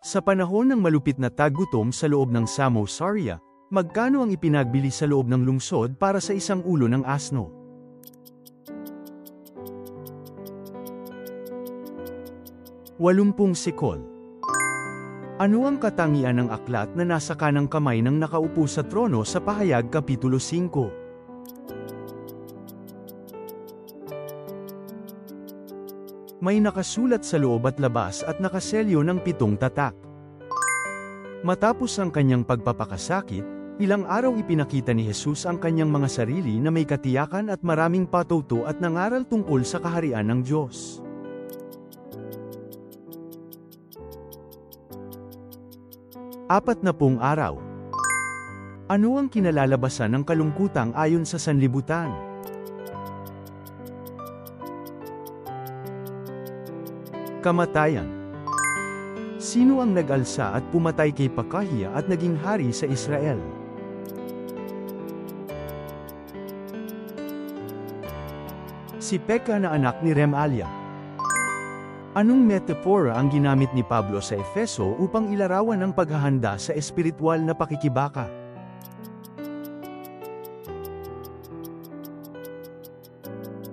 Sa panahon ng malupit na taggutom sa loob ng Samosarya, magkano ang ipinagbili sa loob ng lungsod para sa isang ulo ng asno? 80 sikol. Ano ang katangian ng aklat na nasa kanang kamay ng nakaupo sa trono sa Pahayag Kapitulo 5? May nakasulat sa loob at labas at nakaselyo ng 7 tatak. Matapos ang kanyang pagpapakasakit, ilang araw ipinakita ni Jesus ang kanyang mga sarili na may katiyakan at maraming patuto at nangaral tungkol sa kaharian ng Diyos. 40 araw. Ano ang kinalalabasan ng kalungkutang ayon sa sanlibutan? Kamatayan. Sino ang nag-alsa at pumatay kay Pekahiya at naging hari sa Israel? Si Pekah na anak ni Remalia. Anong metapora ang ginamit ni Pablo sa Efeso upang ilarawan ang paghahanda sa espiritual na pakikibaka?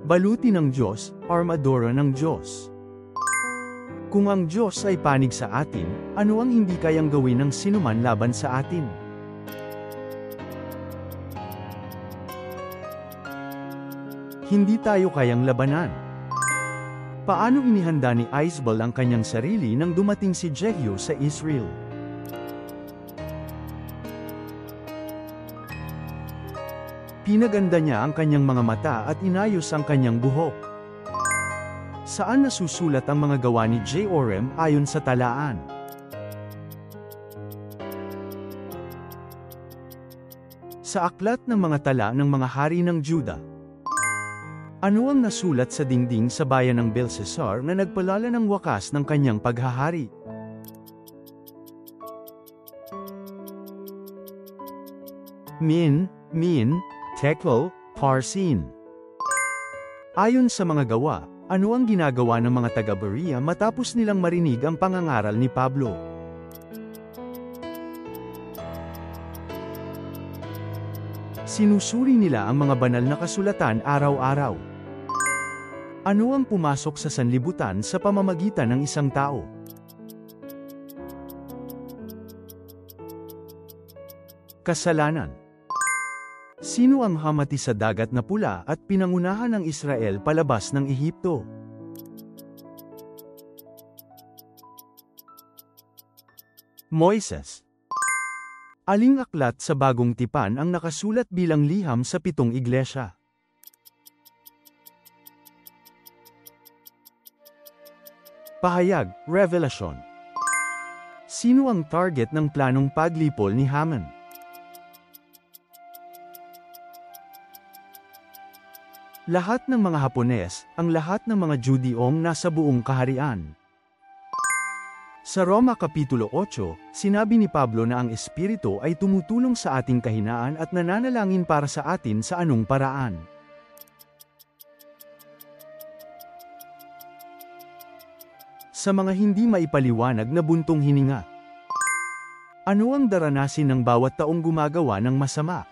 Baluti ng Diyos, armadura ng Diyos. Kung ang Diyos ay panig sa atin, ano ang hindi kayang gawin ng sinuman laban sa atin? Hindi tayo kayang labanan. Paano inihanda ni Isbel ang kanyang sarili nang dumating si Jehu sa Israel? Pinaganda niya ang kanyang mga mata at inayos ang kanyang buhok. Saan nasusulat ang mga gawa ni Jehoram ayon sa talaan? Sa aklat ng mga tala ng mga hari ng Juda. Ano ang nasulat sa dingding sa bayan ng Belshazzar na nagpalala ng wakas ng kanyang paghahari? Min, Tekel, Parsin. Ayon sa mga gawa, ano ang ginagawa ng mga taga-Berea matapos nilang marinig ang pangangaral ni Pablo? Sinusuri nila ang mga banal na kasulatan araw-araw. Ano ang pumasok sa sanlibutan sa pamamagitan ng isang tao? Kasalanan. Sino ang hamati sa dagat na pula at pinangunahan ng Israel palabas ng Ehipto? Moises. Aling aklat sa Bagong Tipan ang nakasulat bilang liham sa 7 iglesia? Pahayag, Revelation. Sino ang target ng planong paglipol ni Haman? Lahat ng mga Hapones, ang lahat ng mga Judeong nasa buong kaharian. Sa Roma Kapitulo 8, sinabi ni Pablo na ang Espiritu ay tumutulong sa ating kahinaan at nananalangin para sa atin sa anong paraan. Sa mga hindi maipaliwanag na buntong hininga. Ano ang daranasin ng bawat taong gumagawa ng masama?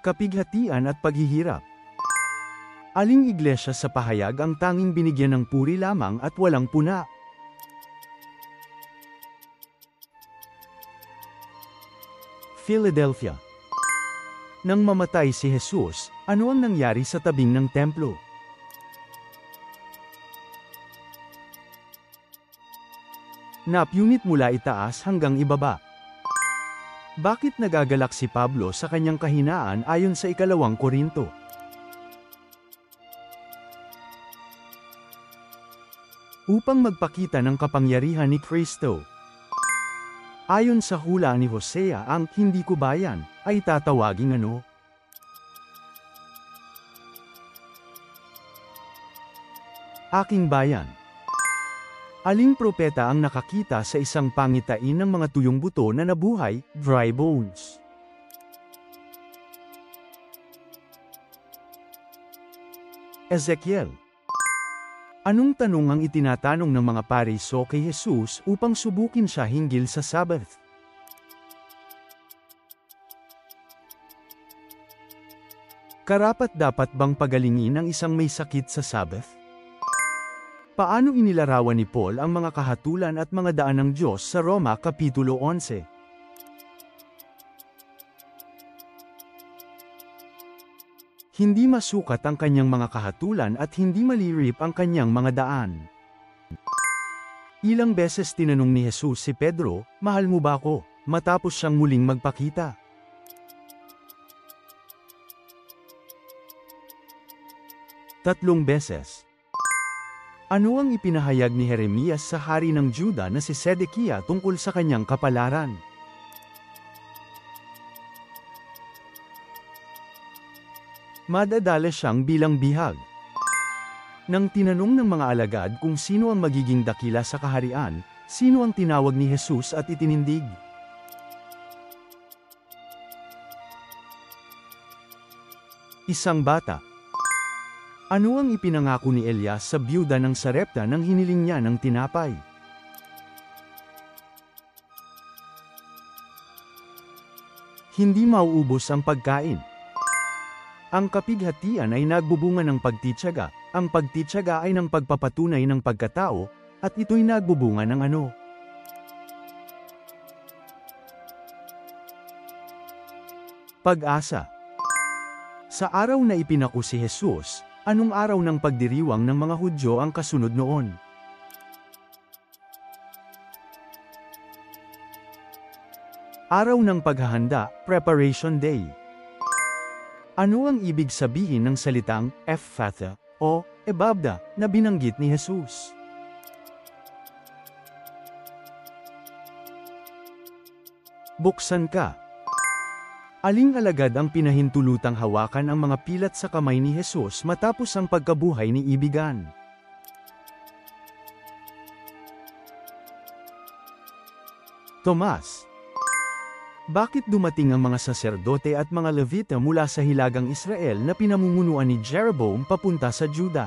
Kapighatian at paghihirap. Aling iglesia sa pahayag ang tanging binigyan ng puri lamang at walang puna? Philadelphia. Nang mamatay si Jesus, ano ang nangyari sa tabing ng templo? Napunit mula itaas hanggang ibaba. Bakit nagagalak si Pablo sa kanyang kahinaan ayon sa 2 Korinto? Upang magpakita ng kapangyarihan ni Kristo. Ayon sa hula ni Hosea, ang "hindi ko bayan" ay tatawaging ano? Aking bayan. Aling propeta ang nakakita sa isang pangitain ng mga tuyong buto na nabuhay, dry bones? Ezekiel. Anong tanong ang itinatanong ng mga Pariso kay Jesus upang subukin siya hinggil sa Sabbath? Karapat-dapat bang pagalingin ang isang may sakit sa Sabbath? Paano inilarawan ni Paul ang mga kahatulan at mga daan ng Diyos sa Roma Kapitulo 11? Hindi masukat ang kanyang mga kahatulan at hindi malirip ang kanyang mga daan. Ilang beses tinanong ni Jesus si Pedro, "Mahal mo ba ako?" matapos siyang muling magpakita. 3 beses. Ano ang ipinahayag ni Jeremias sa hari ng Juda na si Sedekia tungkol sa kanyang kapalaran? Madadala siyang bilang bihag. Nang tinanong ng mga alagad kung sino ang magiging dakila sa kaharian, sino ang tinawag ni Jesus at itinindig? Isang bata. Ano ang ipinangako ni Elias sa byuda ng Sarepta nang hiniling niya ng tinapay? Hindi mauubos ang pagkain. Ang kapighatian ay nagbubunga ng pagtitiyaga, ang pagtitiyaga ay ng pagpapatunay ng pagkatao, at ito'y nagbubunga ng ano? Pag-asa. Sa araw na ipinako si Jesus, anong araw ng pagdiriwang ng mga Hudyo ang kasunod noon? Araw ng paghahanda, Preparation Day. Ano ang ibig sabihin ng salitang Ephphatha o Ebabda na binanggit ni Jesus? Buksan ka. Aling alagad ang pinahintulutang hawakan ang mga pilat sa kamay ni Jesus matapos ang pagkabuhay ni Ibigan? Tomas. Bakit dumating ang mga saserdote at mga Levita mula sa hilagang Israel na pinamumunuan ni Jeroboam papunta sa Juda?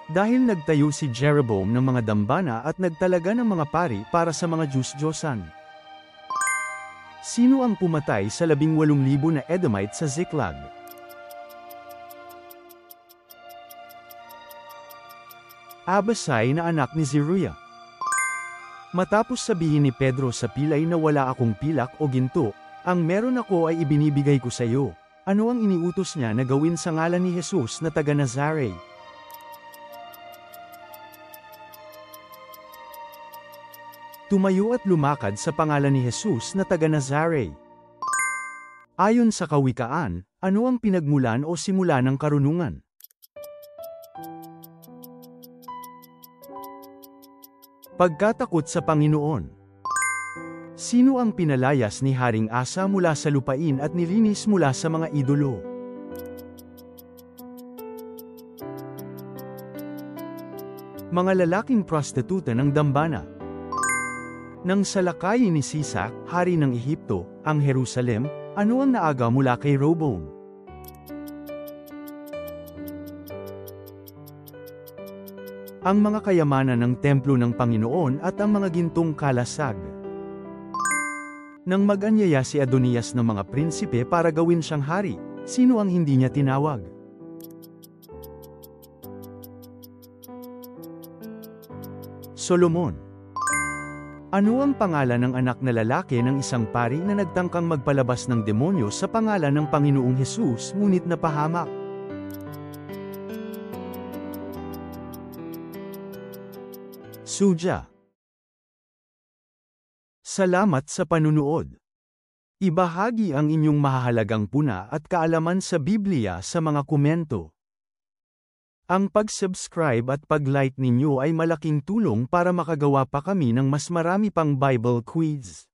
Dahil nagtayo si Jeroboam ng mga dambana at nagtalaga ng mga pari para sa mga Diyos-Diyosan. Sino ang pumatay sa 18,000 na Edomite sa Ziklag? Abasai na anak ni Zeruiah. Matapos sabihin ni Pedro sa pilay na wala akong pilak o ginto, ang meron ako ay ibinibigay ko sa iyo. Ano ang iniutos niya na gawin sa ngalan ni Jesus na taga Nazare? Tumayo at lumakad sa pangalan ni Jesus na taga Nazare. Ayon sa Kawikaan, ano ang pinagmulan o simula ng karunungan? Pagkatakot sa Panginoon. Sino ang pinalayas ni Haring Asa mula sa lupain at nilinis mula sa mga idolo? Mga lalaking prostituta ng dambana. Nang salakayin ni Sisak, hari ng Ehipto, ang Jerusalem, ano ang naaga mula kay Rehoboam? Ang mga kayamanan ng templo ng Panginoon at ang mga gintong kalasag. Nang mag-anyaya si Adonias ng mga prinsipe para gawin siyang hari, sino ang hindi niya tinawag? Solomon. Ano ang pangalan ng anak na lalaki ng isang pari na nagtangkang magpalabas ng demonyo sa pangalan ng Panginoong Hesus ngunit napahamak? Suja. Salamat sa panunood. Ibahagi ang inyong mahahalagang puna at kaalaman sa Biblia sa mga komento. Ang pag-subscribe at pag-like ninyo ay malaking tulong para makagawa pa kami ng mas marami pang Bible quiz.